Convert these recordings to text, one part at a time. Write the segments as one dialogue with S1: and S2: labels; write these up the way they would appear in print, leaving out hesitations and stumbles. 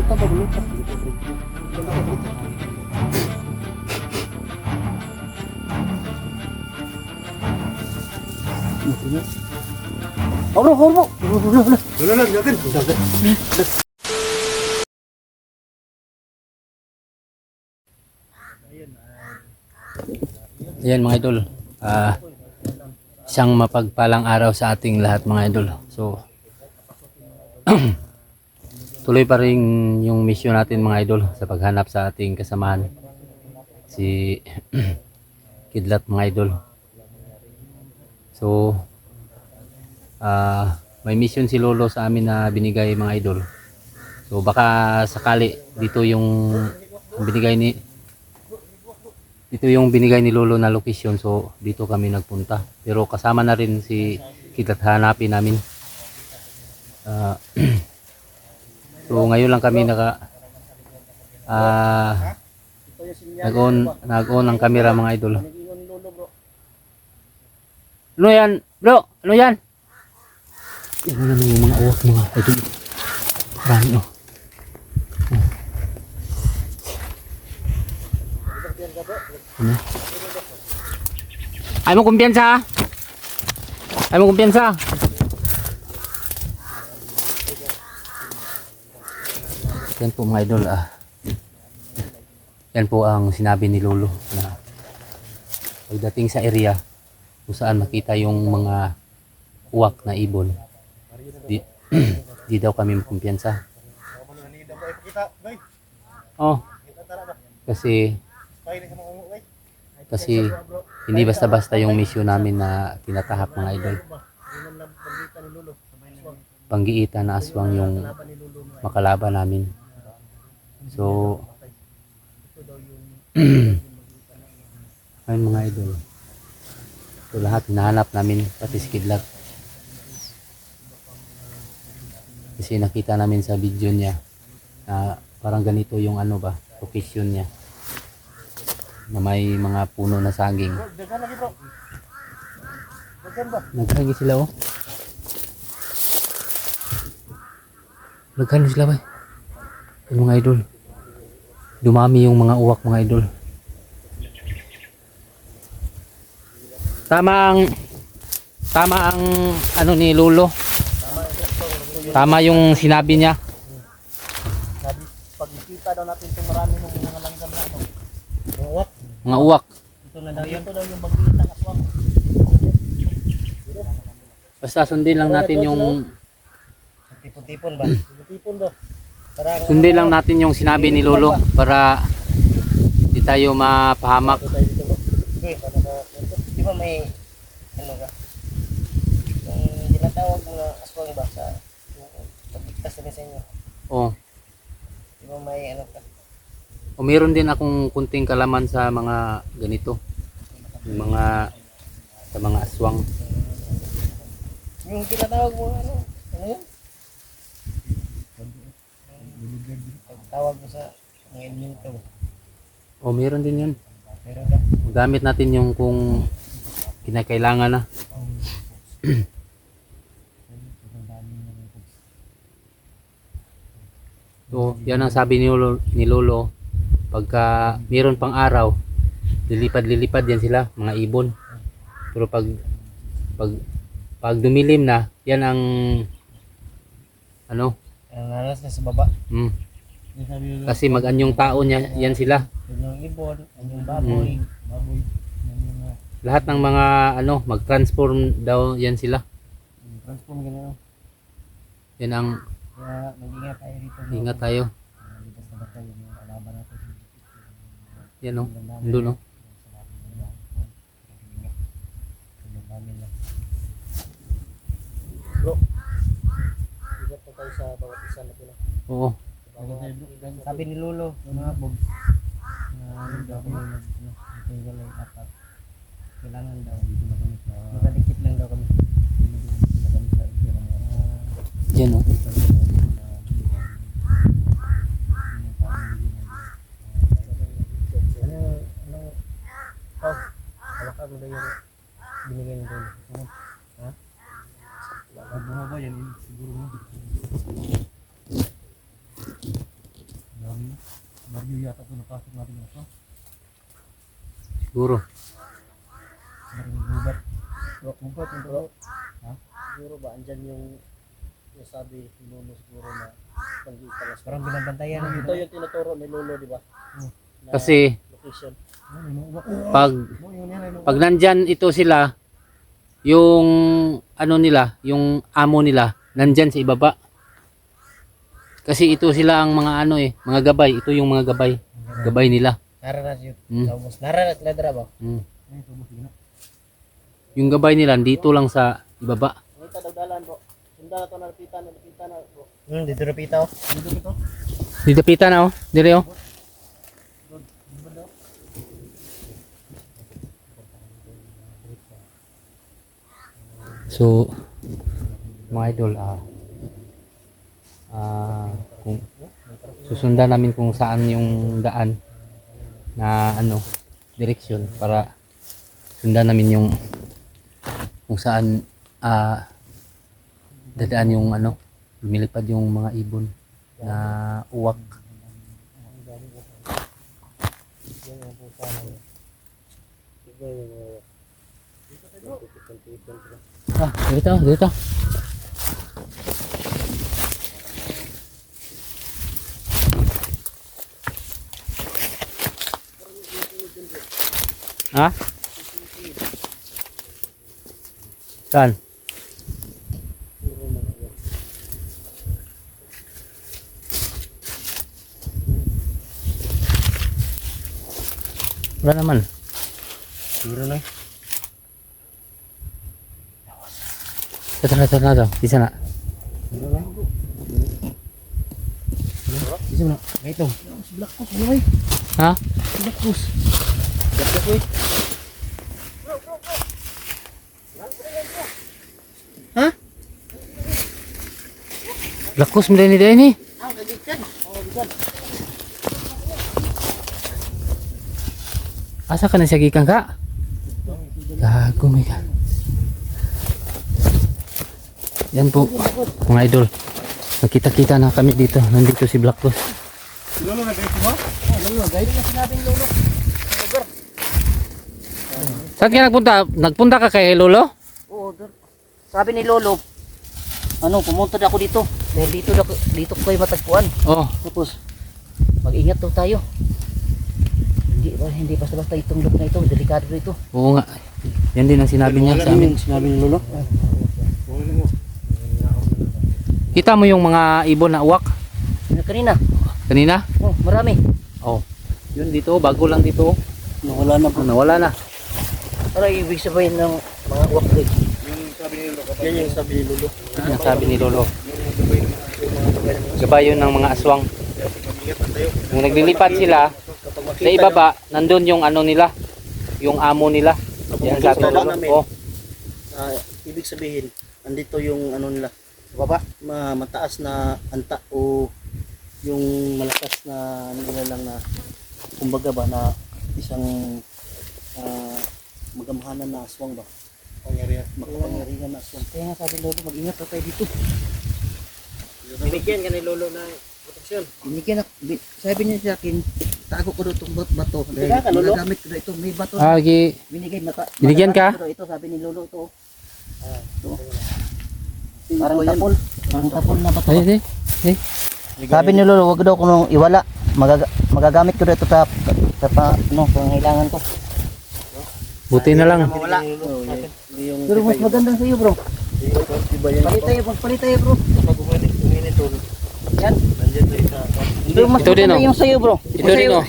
S1: Ayan mga idol, isang mapagpalang araw sa ating lahat mga idol. So tuloy pa rin yung mission natin mga idol sa paghanap sa ating kasamahan, si Kidlat mga idol. So may mission si Lolo sa amin na binigay mga idol. So baka sakali dito yung binigay ni Lolo na location, so dito kami nagpunta. Pero kasama na rin si Kidlat, hanapin namin. So ngayon lang kami nag-on ang camera mga idol. Ano yan bro? Ano yan? Yan na yung mga uwak mga idol. Marami oh. Ano? Ay mo kumpiyansa. Ay mo kumpiyansa. Yan po mga idol, yan po ang sinabi ni Lolo na pagdating sa area kung saan makita yung mga uwak na ibon, di daw kami makumpiyansa. Oh, kasi hindi basta-basta yung mission namin na tinatahak mga idol. Panggiitan na aswang yung makalaban namin. So ay mga idol, so lahat hinahanap namin, pati si Kidlat, kasi nakita namin sa video niya na parang ganito yung ano ba, location niya na may mga puno na saging. Naghagi sila oh. Naghagi sila ba? Yung mga idol, dumami yung mga uwak mga idol. Tama ang ano ni Lolo. Tama yung sinabi niya.
S2: Pag nakita daw natin itong marami ng mga langgam na ano,
S1: Mga uwak.
S2: ito daw yung bagita ng aswang.
S1: Basta sundin lang natin yung
S2: Tipon-tipon ba? Tipon daw.
S1: sundin lang natin yung sinabi ni Lolo para di tayo mapahamak.
S2: Di ba may ano ka? Yung tinatawag mo na aswang ba sa pagligtas na sa inyo?
S1: Oh.
S2: Di ba may ano ka?
S1: O meron din akong kunting kalaman sa mga ganito. Yung mga sa mga aswang.
S2: Yung tinatawag mo ano? Ano yun? Tawag mo sa mga elemento.
S1: O meron din yun.
S2: Meron ka?
S1: Gamit natin yung kung kinakailangan na. So yan ang sabi ni Lolo, pagka meron pang araw, lilipad yan sila, mga ibon. Pero pag dumilim na, yan ang ano,
S2: Ang naras na sa baba.
S1: kasi mag-anyong tao niya, yan sila.
S2: Yung ibon, yung baboy. Baboy.
S1: Lahat ng mga ano, mag-transform daw yan sila.
S2: Transform gano'n.
S1: Yan ang
S2: Kaya mag-ingat tayo dito.
S1: ingat tayo.
S2: Lipas na ba tayo yung kalaban natin?
S1: Yan o, doon o.
S2: Bro, ingat na tayo sa bawat isa na pila.
S1: Oo.
S2: Sabi ni Lolo, mga bogs, na daw kami nag-tinggal apat. Kailangan daw, magkadikit lang daw kami.
S1: Yan o.
S2: Hawak mo daw yung binigay ni Lolo. Ha? Buha ba yan? Siguro mo. Baryo yata ito napasok natin yung aso.
S1: Siguro.
S2: Maraming gubat. Gubat yung bro. Ha? Siguro ba andyan yung sabi ni Lolo siguro na pangitalas. Parang binabantayan. Ito yung tinuturo ni Lolo, di ba? Na
S1: Kasi
S2: location.
S1: pag nandyan ito sila, yung ano nila, yung amo nila, nandyan sa ibaba. Kasi ito sila ang mga ano mga gabay. Ito yung mga gabay. Gabay nila.
S2: Nararas yun. Nararas ladra ba?
S1: Yung gabay nila dito lang sa ibaba.
S2: Ngita dagdalan bro. Sunda na to napita na bro. Dito napita oh. Dito.
S1: Dito pita na dire oh. So mga idol kung susundan namin kung saan yung daan na direksyon para sundan namin yung kung saan dadaan yung lumilipad yung mga ibon na uwak. Dito. Ha? Saan? Wala naman.
S2: Tiro na.
S1: Ito na. Bisa na.
S2: Bisa na. Ito. Si Black Goose, ano
S1: Ha?
S2: Si Black Goose. Black Goose. Ha?
S1: Lakus mo din ini.
S2: Ah, kagitan. Oh, bisan.
S1: Asa ka na siya gikan ka? Gago may ka. Yan po mga idol. Nakita-kita na kami dito. Nandito si Black Goose.
S2: Lolo na guys mo? Lolo, guys na sinabing Lolo.
S1: Saan ka nagpunta? Nagpunta ka kay Lolo?
S2: Oo, sabi ni Lolo, pumunta na ako dito. Dahil dito ko kayo matagpuan.
S1: Oh.
S2: Tapos, mag-ingat daw tayo. Hindi basta-basta itong lugar na ito. Delikado ito.
S1: Oo nga. Yan din ang sinabi niya sa amin.
S2: Sinabi ni Lolo?
S1: Kita mo yung mga ibon na uwak
S2: Kanina.
S1: kanina?
S2: Oh, marami.
S1: Oh. Yun dito, bago lang dito.
S2: Nawala na po.
S1: Nawala na.
S2: Ano ibig sabihin ng mga uwak doon? Yan yung sabi ni Lolo.
S1: Yan sabi ni Lolo. Gabayon ng mga aswang. Kung naglilipad sila, sa ibaba, nandun yung nila, yung amo nila. Yan sabi ni Lolo. Oh.
S2: Ibig sabihin, andito yung nila. Baba, mataas na anta o yung malakas na nila lang na kumbaga ba na isang magamhanan na aswang ba? Makapangyarihan na aswang. Kaya nga sabi Lolo, mag-ingat tayo dito. Binigyan ka ni Lolo ng proteksyon. Binigyan sabi niya sa akin, tago ko doon itong bato. Magagamit ko na ito. May bato. Binigay
S1: Binigyan ka?
S2: Ito sabi ni Lolo ito. Ito. Parang tapol. Parang tapol na bato.
S1: Ay.
S2: Sabi ni Lolo, wag daw kung iwala. Magagamit ko dito sa pangailangan ko.
S1: Buti na lang.
S2: Wala. Pero mas magandang sa iyo, bro. Palit tayo, bro. Yan. Pero mas
S1: Ito din,
S2: maganda yung sa iyo, bro.
S1: Ito din, oh.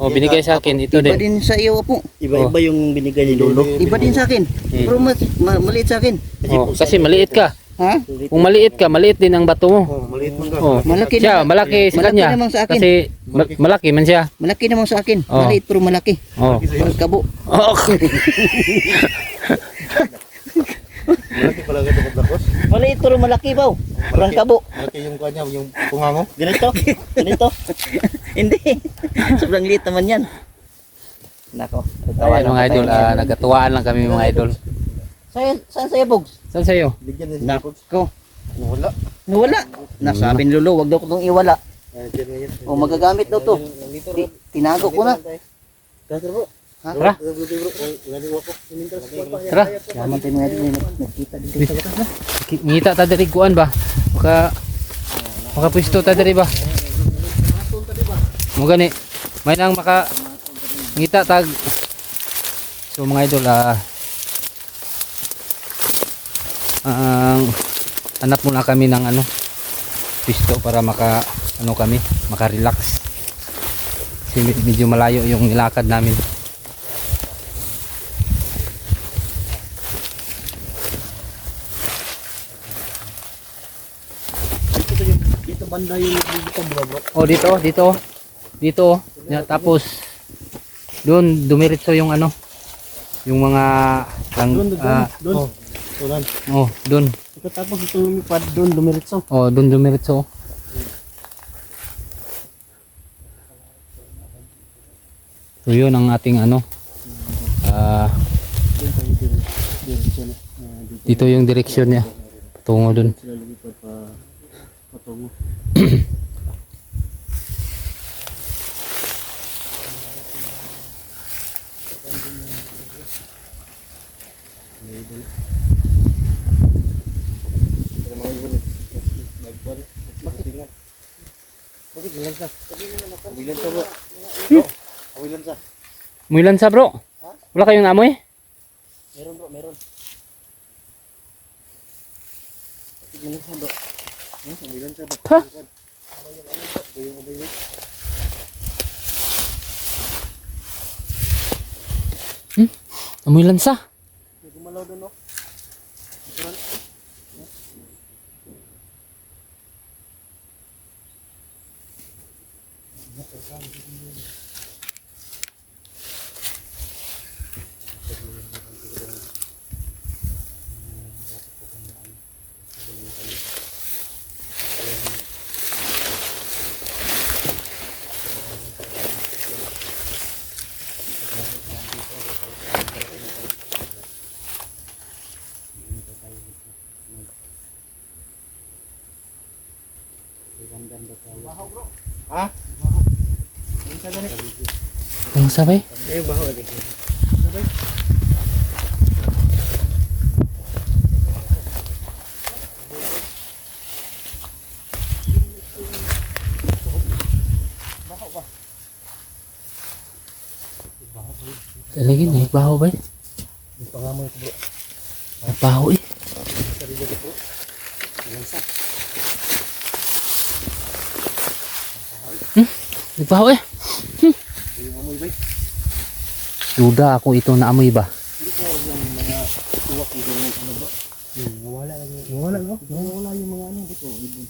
S1: Oh, binigay sa akin. Ito
S2: Iba
S1: din.
S2: din sa iyo, po.
S3: Iba-iba yung binigay ni Lolo.
S2: Iba din sa akin. Pero mas maliit sa akin.
S1: Oh, kasi maliit ka.
S2: Ha?
S1: Kung maliit ka, maliit din ang bato mo.
S3: Oh, maliit man ka.
S1: Oh.
S2: Malaki
S1: Siya,
S2: naman.
S1: malaki sa
S2: Malaki
S1: kanya.
S2: naman sa akin.
S1: Kasi malaki man siya.
S2: Malaki naman sa akin.
S1: Oh.
S2: Maliit pero malaki.
S1: Oh.
S2: Parang kabo.
S1: Oh.
S3: Malaki pala ka dapat lakos.
S2: Maliit pero malaki ba? Parang kabo.
S3: Malaki yung kanya, yung pungango.
S2: Ganito? Ganito? Hindi. Sobrang liit naman yan. Nako.
S1: Ayan mga idol, nagkatuwaan lang kami mga idol.
S2: Saan sa'yo, Bogs?
S1: Saan sa'yo?
S3: Bigyan din siya.
S2: Nako.
S3: Wala.
S2: Nawala. Nasabi ni Lolo, wag daw ko itong iwala.
S3: Nandiyan ngayon.
S2: O magagamit daw to. Tinago ko na.
S3: Tara bro.
S1: Tara. Tara.
S2: Yaman tayo mga idol. Nagkita dito sa batas na.
S1: Ngita ta diri kuan ba? Maka pwesto ta diri ba? Mo gani. May nang maka ngita tag. So mga idol ang hanap muna kami ng ano pwesto para maka-relax. Kasi medyo malayo yung nilakad namin.
S2: Dito banda yung dito bro.
S1: Oh, dito. Ya, tapos doon dumiretso yung ano, yung mga
S2: Doon.
S1: doon.
S2: Ito tapos itong lumipad doon dumiretso.
S1: Oh, doon dumiretso. So yun ang ating ano. Dito yung direksyon niya. Tungo doon.
S2: Sila lumipad pa patungo. Bakit bilang sa? Bilang sa bro. Bilang sa.
S1: Muilan sa bro. Wala kayong amoy?
S2: Meron bro, meron. Bilang sa bro. Bilang sa bro.
S1: Ha? Amoy lansa.
S2: May gumalaw doon no. Ha?
S1: Ang sabay?
S2: Eh, baho lagi.
S1: Lagi na baho ba?
S2: Yung pangamoy ko bro.
S1: Baho eh.
S2: Sarili ko bro. Bilang sa.
S1: Baho eh.
S2: Yung amoy ba?
S1: Duda ako ito na amoy ba?
S2: Hindi ko yung mga tuwak yung ano ba? Nawala lang. Nawala no? Nawala yung mga ano dito. Ibon.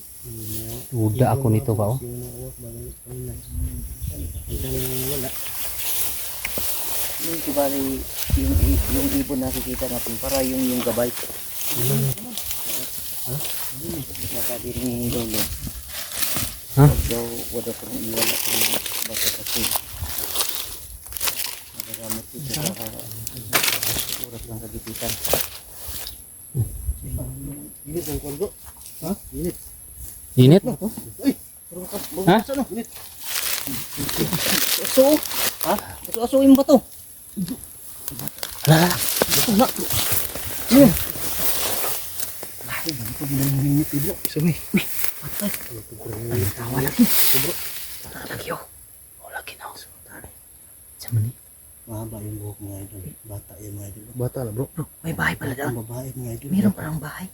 S1: Duda ako nito ba? Oh?
S2: Yung nawak ba? Wala. Yung kibali yung ibon nakikita natin para yung gabay. Ha? Nakadiring yung lolo.
S1: Ha?
S2: So, wala ko nang iwala kung basta kasi. Nagagamit ito sa oras ng kagipitan. Init ang kwaldo. Ha? Init.
S1: Init?
S2: Uy!
S1: Ha?
S2: Init. Aso! Ha? Aso yung bato.
S1: Ala.
S2: Bato na. Yun. Ay, ganito mo na yung init bro. Sabi. Uy! Patay. Ay, tawa lagi. Bro. Lagi oh.
S1: Lagi na. Sama ni.
S3: Mahaba yung buhok mga idol. Bata yung mga idol.
S2: Bata na bro. Bro, may bahay pala dyan.
S3: Ang babae mga idol.
S2: Meron parang bahay.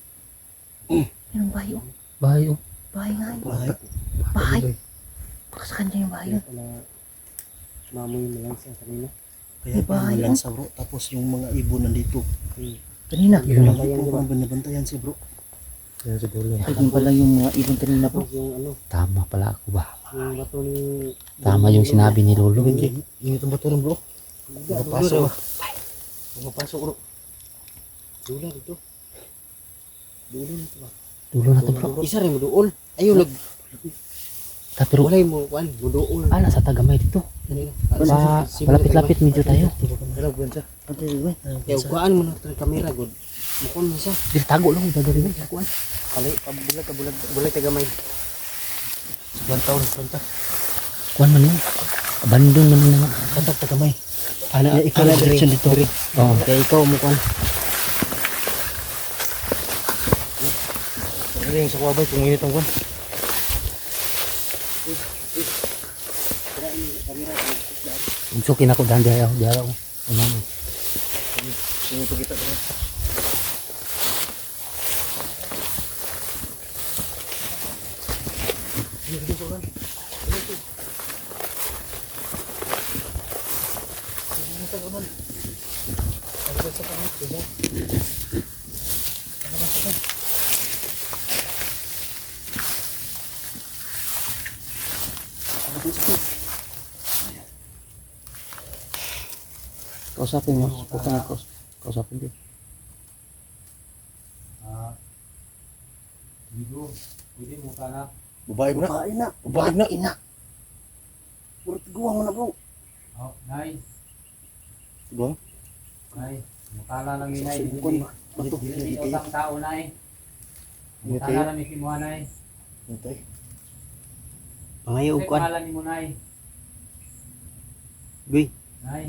S2: Meron bahay oh.
S1: Bahay oh.
S2: Bahay nga eh.
S3: Bahay.
S2: Bahay. Baka sa kanya yung bahay yun.
S3: Mamoy na lang sa kanina. Kaya
S2: May bahay,
S3: lang sa bro. Tapos yung mga ibon nandito.
S2: Kanina.
S3: Yung mga ibon banabantayan si bro.
S2: Ay, yun pala yung mga ibon kanina bro.
S1: Tama pala ako ba?
S3: Yung bato ni...
S1: Tama yung sinabi ni Lolo.
S3: Yung itong bato ng bro. Mapasok ba? Mapasok bro. Dula dito. Dula dito ba?
S1: Dulo na to bro.
S3: Isa rin mo doon. Ayaw lag.
S1: Pero
S3: Walay mo kuan. Doon.
S1: ala sa tagamay dito. Malapit-lapit medyo tayo.
S3: Pero gansa.
S2: Kaya
S3: kuan mo na ang kamera god. Mukon mo siya.
S1: Dili tago lang dadari ba kuan.
S3: Kalay pabulag bulag tagamay. Bantaw na planta.
S1: Kuan man yun. Abandon man yun nga.
S3: Katak ta kamay.
S2: Ana ikaw na direksyon dito.
S1: Oo.
S2: Kaya ikaw mo kuan.
S3: Ano yung sa kuwabay kung init ang kuwan.
S1: Sukin ako dahan diha ako. Ano mo?
S3: Sino ito kita ba?
S2: Kausapin mo. Puta nga kausapin din.
S1: Dito. Pwede mo kana.
S3: Babae mo na.
S2: Babae na.
S3: Babae na.
S2: Ina. Puro tiguan mo na bro.
S1: Oh, nay.
S3: Diba?
S1: Nay. Mukala lang ni nay.
S2: Subukan ba? Bato.
S1: Dili utang tao nay.
S3: Hindi
S1: Mukala
S3: tayo.
S1: lang ni mo nay.
S3: Hintay.
S2: Pangayog kuan.
S1: Mukala ni mo nay.
S2: Goy.
S1: Nay.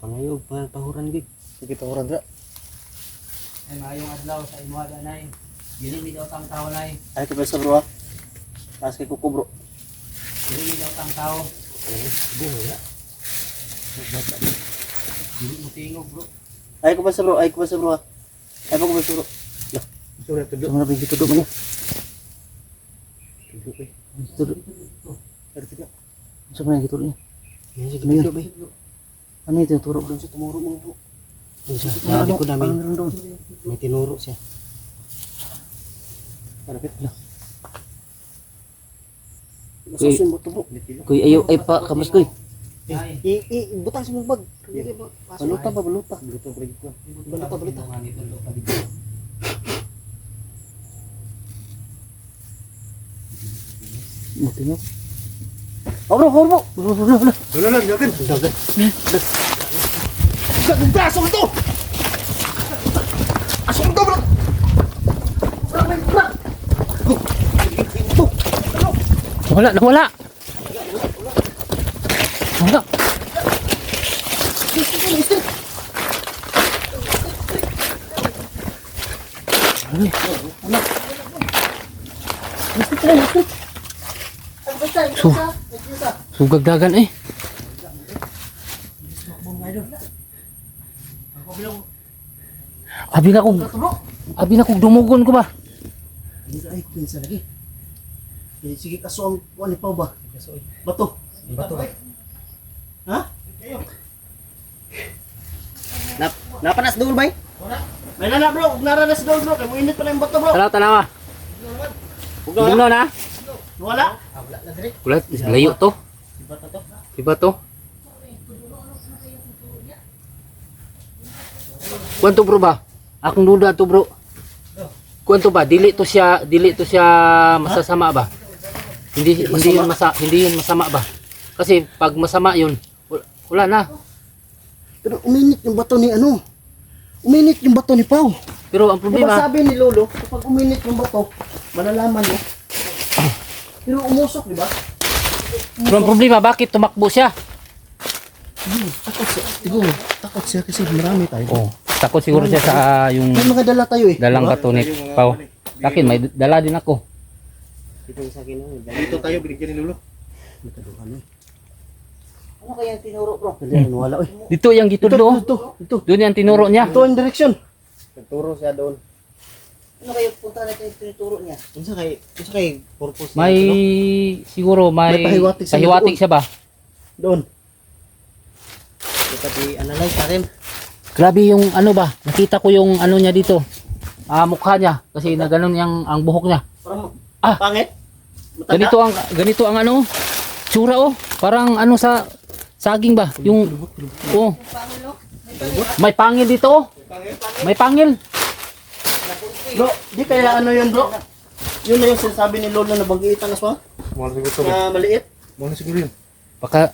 S2: Pangayog pahuran gig.
S3: Sige tawaran dra.
S1: Ay maayong adlaw sa imo ada nay. Dili mi utang tao nay.
S2: Ay ka sa bro. Taas kay kuko bro.
S1: Dili mi utang tao. Dili mo tingog bro.
S2: Ay ko ba sa bro? Ay ko ba sa bro? Ay ko ba sa bro?
S3: Sorry to do.
S2: Sama na bigit tudok mo niya.
S3: Tudok eh.
S2: Tudok.
S3: Ada tiga.
S2: Sama na gituro niya.
S3: Sige
S2: Ano yun?
S3: tudok eh.
S2: Ano ito? Turo doon sa tumuro mo bro.
S3: Sabi ko namin.
S2: Parang doon.
S3: May tinuro siya.
S2: Parapit lang. Masusun mo ito bro. Kuy ayaw ay pa kamas kuy.
S1: Nay.
S2: Butang sa bag. Baluta ba baluta?
S3: Baluta ko rin ko.
S2: Baluta baluta.
S1: Mga nito lo pa dito.
S2: Muti mo. Oh bro, bro, bro. Bro, bro, bro.
S3: Wala lang, yakin. Yakin. Asong ito! Asong ito bro!
S1: Nawala, nawala. Nawala. Sugagdagan eh. Abi na kog dumugon ko ba?
S2: Hindi ay pinsa lagi. Sige kaso ang kuan pa ba? Bato.
S3: Bato.
S2: Ha? Napanas dul bay? May nana bro, naranas dul bro, kay mo init pa lang yung bato bro.
S1: Tanaw, tanawa. Bugno na.
S2: Wala.
S1: Kulat, layo to.
S2: Bato to.
S1: Diba to? Kuanto bro ba? Akong duda to bro. Kuanto ba? Dili to siya masasama ba? Hindi yun masama ba? Kasi pag masama yun, wala na.
S2: Pero uminit yung bato ni ano? Uminit yung bato ni Pau.
S1: Pero ang
S2: Diba
S1: problema,
S2: sabi ni Lolo, kapag uminit yung bato, malalaman mo. Pero umusok, di ba?
S1: bakit tumakbo siya?
S2: Takot siya. Siguro, takot siya kasi marami tayo.
S1: Oh, takot siguro siya sa yung
S2: May mga dala tayo eh.
S1: dalang bato ni Pau. Akin may dala din ako.
S2: Dito yung sa akin.
S3: Dito tayo, binigyan ni Lolo.
S2: Ano kaya yung tinuro bro? Wala eh.
S1: Dito yung gitudlo.
S2: Ito.
S1: Doon yung tinuro niya.
S2: Ito ang direksyon.
S3: Nagturo siya doon.
S2: Ano kaya punta natin yung tinuturo niya?
S3: Unsa kay purpose
S1: May siguro
S2: May
S1: may
S2: pahiwatig siya
S1: pahiwatig siya ba?
S2: Doon.
S3: Kita di-analyze natin.
S1: Grabe yung ano ba? Nakita ko yung ano niya dito. Mukha niya kasi na ganun yung ang buhok niya.
S2: Parang
S1: Ah!
S2: pangit. Matanda.
S1: Ganito ang ano, tsura oh. Parang ano sa saging ba? Yung oh. May pangil dito oh. May pangil.
S2: Bro, di kaya ano yun bro? Yun na yung sinasabi ni Lolo na bagiitan aswang?
S3: Mo siguro to.
S2: Na maliit.
S3: Mo siguro yun.
S1: Baka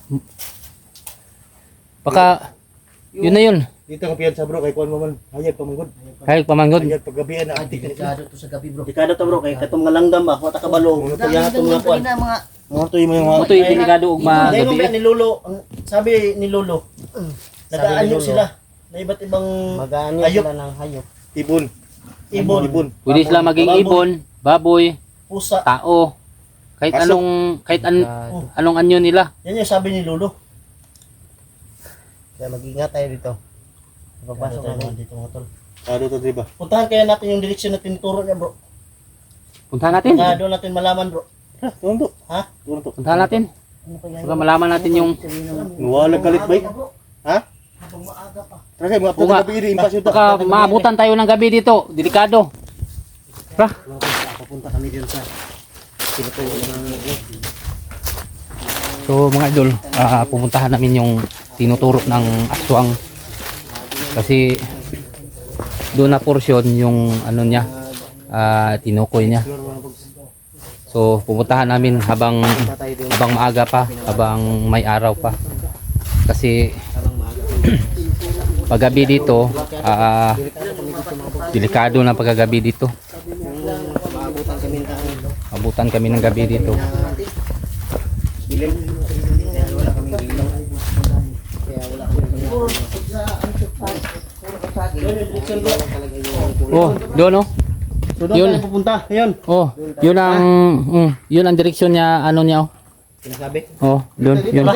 S1: Yun na yun.
S3: Dito ang piyansa bro, kay kuan mo man. Hayag pamanggod.
S1: Hayag pamanggod.
S3: Hayag paggabihan na antik.
S2: Delikado to sa gabi bro. Delikado to bro, kay katong nga langgam ba, wata kabalo. Ito yan itong mga kuan.
S3: Mga to yung mga
S1: Ito yung delikado ug
S2: Dahil
S1: magabi.
S2: ni Lolo, sabi ni Lolo, nag-aanyo sila. Na iba't ibang
S4: Mag-aanyo
S2: hayop,
S4: sila ng hayop.
S3: ibon.
S2: ibon,
S1: Pwede sila maging ibon, baboy,
S2: pusa.
S1: tao. Kahit
S3: Aso.
S1: anong anyo nila.
S2: Yan yung sabi ni Lolo.
S4: Kaya mag-ingat tayo dito. Papasok natin.
S2: dito mga tol.
S3: Dito diba?
S2: Puntahan kaya natin yung direksyon na tinuturo niya bro.
S1: Puntahan natin.
S2: Kaya doon natin malaman bro.
S3: Tuwan to.
S2: Ha?
S3: Tuwan to.
S1: Puntahan natin. Baka malaman natin yung
S3: Nuwalag kalit ba? Ha?
S2: Habang maaga pa.
S3: Tara kayo, mga
S1: Oo nga.
S3: gabi iri, impasyon to.
S1: baka maabutan tayo ng gabi dito. Delikado. Pra.
S2: Papunta kami dun sa tinuturo ng
S1: So mga idol, pupuntahan namin yung tinuturo ng aswang. Kasi doon na porsyon yung ano niya, tinukoy niya. So pupuntahan namin habang maaga pa, habang may araw pa. Kasi paggabi dito, delikado na paggabi dito. Abutan kami ng gabi dito. Oh, doon oh.
S2: So doon
S1: Yun.
S2: tayo pupunta. Ayun.
S1: Oh, yun ang direksyon niya, ano niya oh.
S2: Sinasabi.
S1: Oh, doon, yun.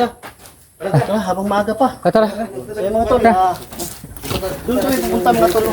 S2: Tara, habang maaga pa.
S1: Katara.
S2: So yung mga tol, doon kami pupunta mga tol.